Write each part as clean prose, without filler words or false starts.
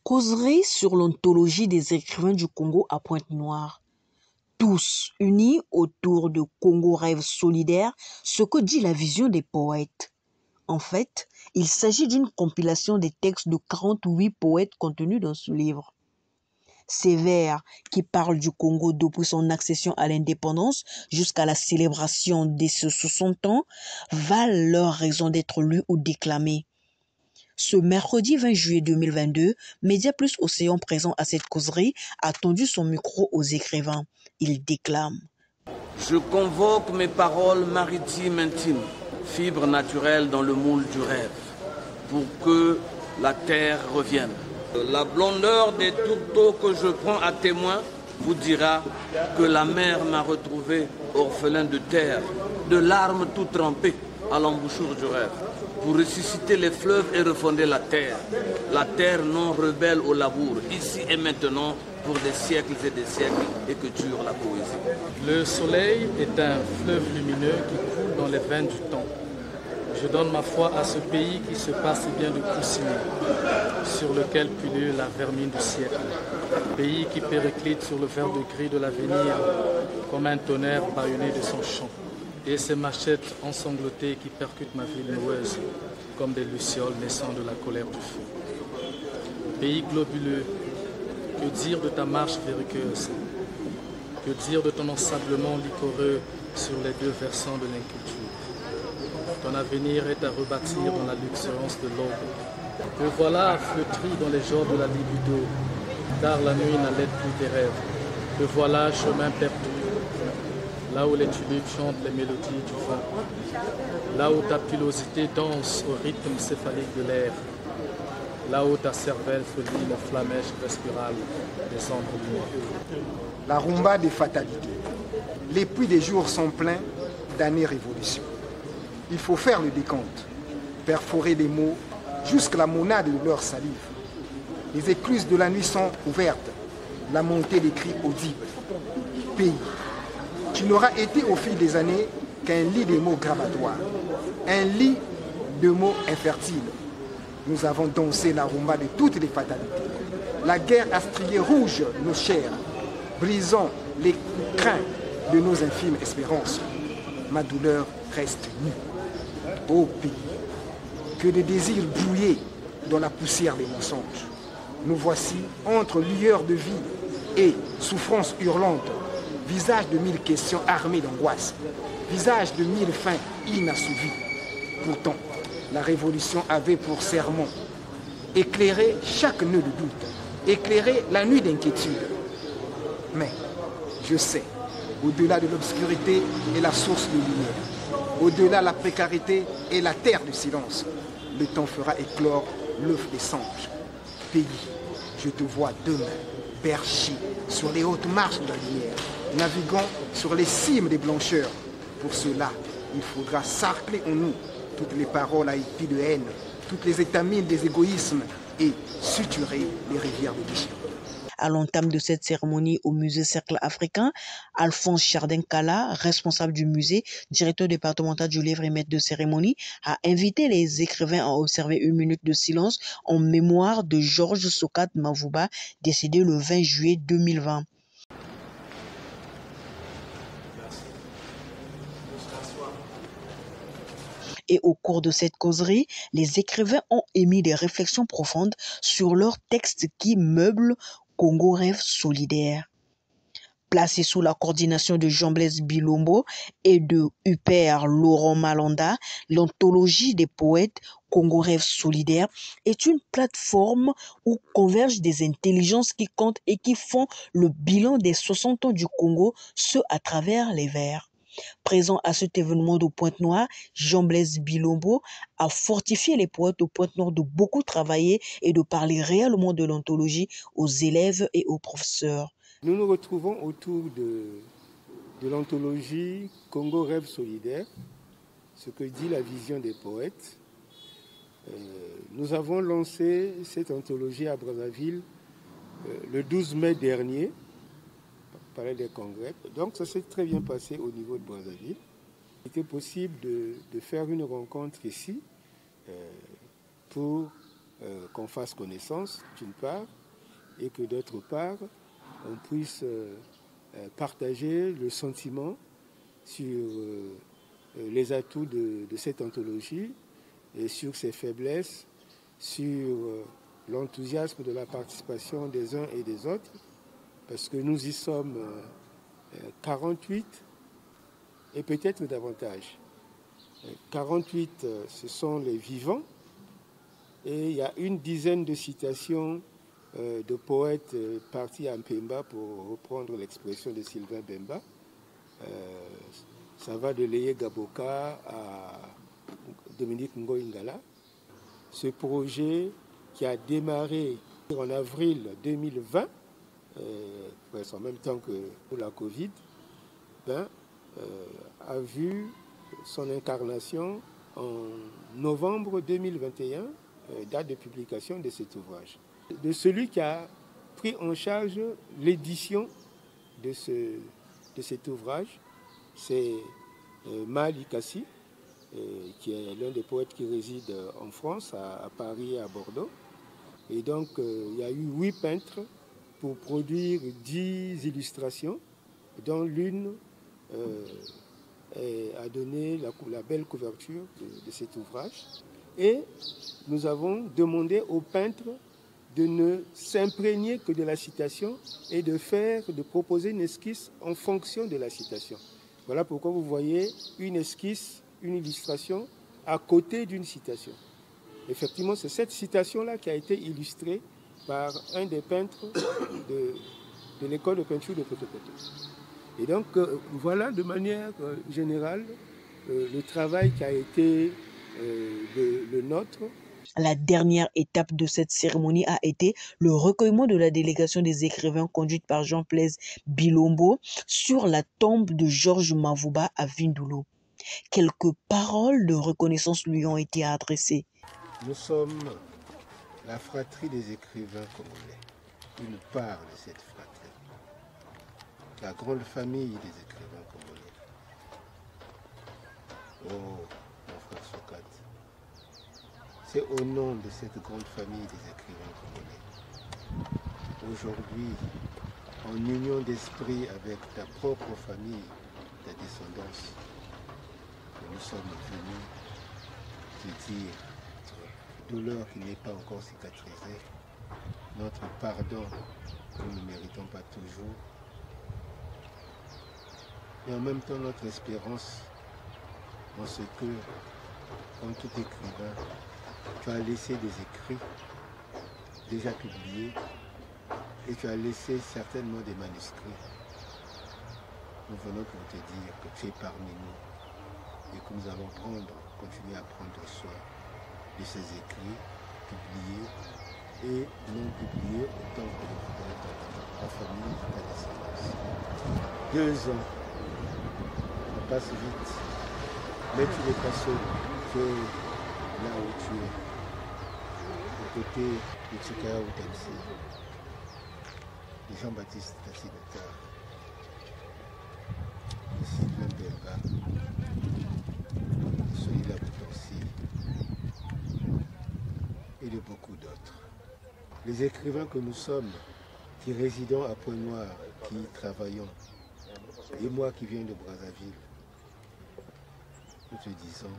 Causerie sur l'anthologie des écrivains du Congo à Pointe-Noire. Tous unis autour de Congo Rêve Solidaire, ce que dit la vision des poètes. En fait, il s'agit d'une compilation des textes de 48 poètes contenus dans ce livre. Ces vers qui parlent du Congo depuis son accession à l'indépendance jusqu'à la célébration de ses 60 ans valent leur raison d'être lus ou déclamés. Ce mercredi 20 juillet 2022, Média Plus Océan présent à cette causerie a tendu son micro aux écrivains. Il déclame. Je convoque mes paroles maritimes intimes, fibres naturelles dans le moule du rêve, pour que la terre revienne. La blondeur des tourteaux que je prends à témoin vous dira que la mer m'a retrouvé orphelin de terre, de larmes tout trempées à l'embouchure du rêve, pour ressusciter les fleuves et refonder la terre non rebelle au labour, ici et maintenant, pour des siècles et des siècles, et que dure la poésie. Le soleil est un fleuve lumineux qui coule dans les veines du temps. Je donne ma foi à ce pays qui se passe bien de coussinets, sur lequel pullule la vermine du siècle. Pays qui périclite sur le verre de gris de l'avenir, comme un tonnerre bâillonné de son chant. Et ces machettes ensanglotées qui percutent ma ville noueuse, comme des lucioles naissant de la colère du feu. Pays globuleux, que dire de ta marche verruqueuse? Que dire de ton ensablement liquoreux sur les deux versants de l'inculture? Ton avenir est à rebâtir dans la luxuriance de l'aube. Te voilà flétri dans les genres de la libido, car la nuit n'allait plus tes rêves. Te voilà chemin perdu, là où les tulipes chantent les mélodies du vent, là où ta pilosité danse au rythme céphalique de l'air, là où ta cervelle fredonne les flamèches respirales des ombres lumineuses. La rumba des fatalités. Les puits des jours sont pleins d'années révolution. Il faut faire le décompte, perforer les mots jusqu'à la monade de leur salive. Les écluses de la nuit sont ouvertes, la montée des cris audibles. Pays, tu n'auras été au fil des années qu'un lit de mots gravatoires, un lit de mots infertiles. Nous avons dansé la rumba de toutes les fatalités. La guerre a strié rouge nos chairs, brisant les crins de nos infimes espérances. Ma douleur reste nue. Ô pays, que de désirs brouillés dans la poussière des mensonges. Nous voici entre lueurs de vie et souffrances hurlantes, visage de 1000 questions armées d'angoisse, visage de 1000 fins inassouvies. Pourtant, la révolution avait pour serment éclairer chaque nœud de doute, éclairer la nuit d'inquiétude. Mais je sais, au-delà de l'obscurité est la source de lumière. Au-delà la précarité et la terre du silence. Le temps fera éclore l'œuf des songes. Pays, je te vois demain, perché sur les hautes marches de la lumière, naviguant sur les cimes des blancheurs. Pour cela, il faudra sarcler en nous toutes les paroles à épi de haine, toutes les étamines des égoïsmes et suturer les rivières de déchirure. À l'entame de cette cérémonie au musée Cercle Africain, Alphonse Chardin-Kala, responsable du musée, directeur départemental du livre et maître de cérémonie, a invité les écrivains à observer une minute de silence en mémoire de Georges Sokat Mavouba, décédé le 20 juillet 2020. Et au cours de cette causerie, les écrivains ont émis des réflexions profondes sur leurs textes qui meublent Congo Rêve Solidaire. Placé sous la coordination de Jean-Blaise Bilombo et de Huppert Laurent Malanda, l'anthologie des poètes Congo Rêve Solidaire est une plateforme où convergent des intelligences qui comptent et qui font le bilan des 60 ans du Congo, ce à travers les vers. Présent à cet événement de Pointe-Noire, Jean-Blaise Bilombo a fortifié les poètes de Pointe-Noire de beaucoup travailler et de parler réellement de l'anthologie aux élèves et aux professeurs. Nous nous retrouvons autour de l'anthologie Congo Rêve Solidaire, ce que dit la vision des poètes. Nous avons lancé cette anthologie à Brazzaville le 12 mai dernier, palais des congrès. Donc ça s'est très bien passé au niveau de Brazzaville. Il était possible de faire une rencontre ici pour qu'on fasse connaissance d'une part et que d'autre part on puisse partager le sentiment sur les atouts de cette anthologie et sur ses faiblesses, sur l'enthousiasme de la participation des uns et des autres, parce que nous y sommes 48 et peut-être davantage. 48, ce sont les vivants, et il y a une dizaine de citations de poètes partis à Mpemba, pour reprendre l'expression de Sylvain Bemba. Ça va de Leye Gaboka à Dominique Ngoïngala. Ce projet qui a démarré en avril 2020, presque en même temps que pour la Covid, a vu son incarnation en novembre 2021, date de publication de cet ouvrage. De celui qui a pris en charge l'édition de cet ouvrage, c'est Mahali Kassi, qui est l'un des poètes qui réside en France, à Paris et à Bordeaux. Et donc, il y a eu 8 peintres pour produire 10 illustrations, dont l'une a donné la belle couverture de cet ouvrage. Et nous avons demandé aux peintres de ne s'imprégner que de la citation et de proposer une esquisse en fonction de la citation. Voilà pourquoi vous voyez une esquisse, une illustration à côté d'une citation. Effectivement, c'est cette citation-là qui a été illustrée par un des peintres de l'école de peinture de Poto-Poto. Et donc, voilà de manière générale le travail qui a été le nôtre. La dernière étape de cette cérémonie a été le recueillement de la délégation des écrivains conduite par Jean-Blaise Bilombo sur la tombe de Georges Mavouba à Vindoulo. Quelques paroles de reconnaissance lui ont été adressées. Nous sommes la fratrie des écrivains congolais, une part de cette fratrie, la grande famille des écrivains congolais. Oh, mon frère Sokate, c'est au nom de cette grande famille des écrivains congolais, aujourd'hui, en union d'esprit avec ta propre famille, ta descendance, que nous sommes venus te dire notre douleur qui n'est pas encore cicatrisée, notre pardon que nous ne méritons pas toujours, et en même temps notre espérance en ce que, comme tout écrivain, tu as laissé des écrits déjà publiés et tu as laissé certainement des manuscrits. Nous venons pour te dire que tu es parmi nous et que nous allons continuer à prendre soin de ces écrits publiés et non publiés autant que nous voudrons ta famille et ta descendance. 2 ans, ça passe vite, mais tu n'es pas seul, tu es là où tu es, aux côtés de Tchikaya Outemsi, de Jean-Baptiste Tassinata, de Sylvain Bemba, de Solila Boutonsi et de beaucoup d'autres. Les écrivains que nous sommes, qui résidons à Pointe-Noire, qui y travaillons, et moi qui viens de Brazzaville, nous te disons,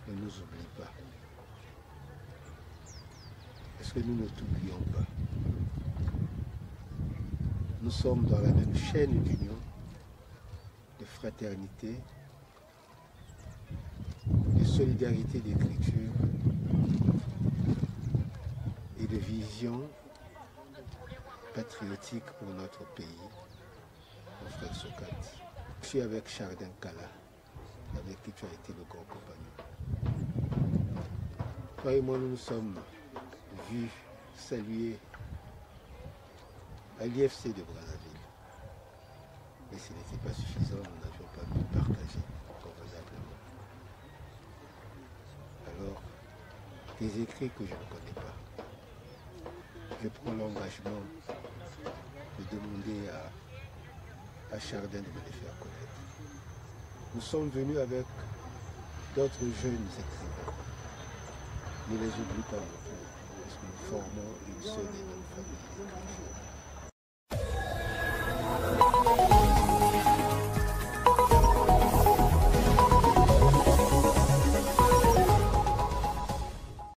ne nous oublie pas. Est-ce que nous ne t'oublions pas? Nous sommes dans la même chaîne d'union, de fraternité, de solidarité d'écriture et de vision patriotique pour notre pays, mon frère Sokate. Je suis avec Chardin Kala, avec qui tu as été le grand compagnon. Toi et moi, nous nous sommes vus, salués à l'IFC de Brazzaville. Mais ce n'était pas suffisant, nous n'avions pas pu partager convenablement. Alors, des écrits que je ne connais pas, je prends l'engagement de de demander à Chardin de me les faire connaître. Nous sommes venus avec d'autres jeunes écrivains. Ne les oublie pas non plus, parce que nous formons une seule et même famille d'écrivains.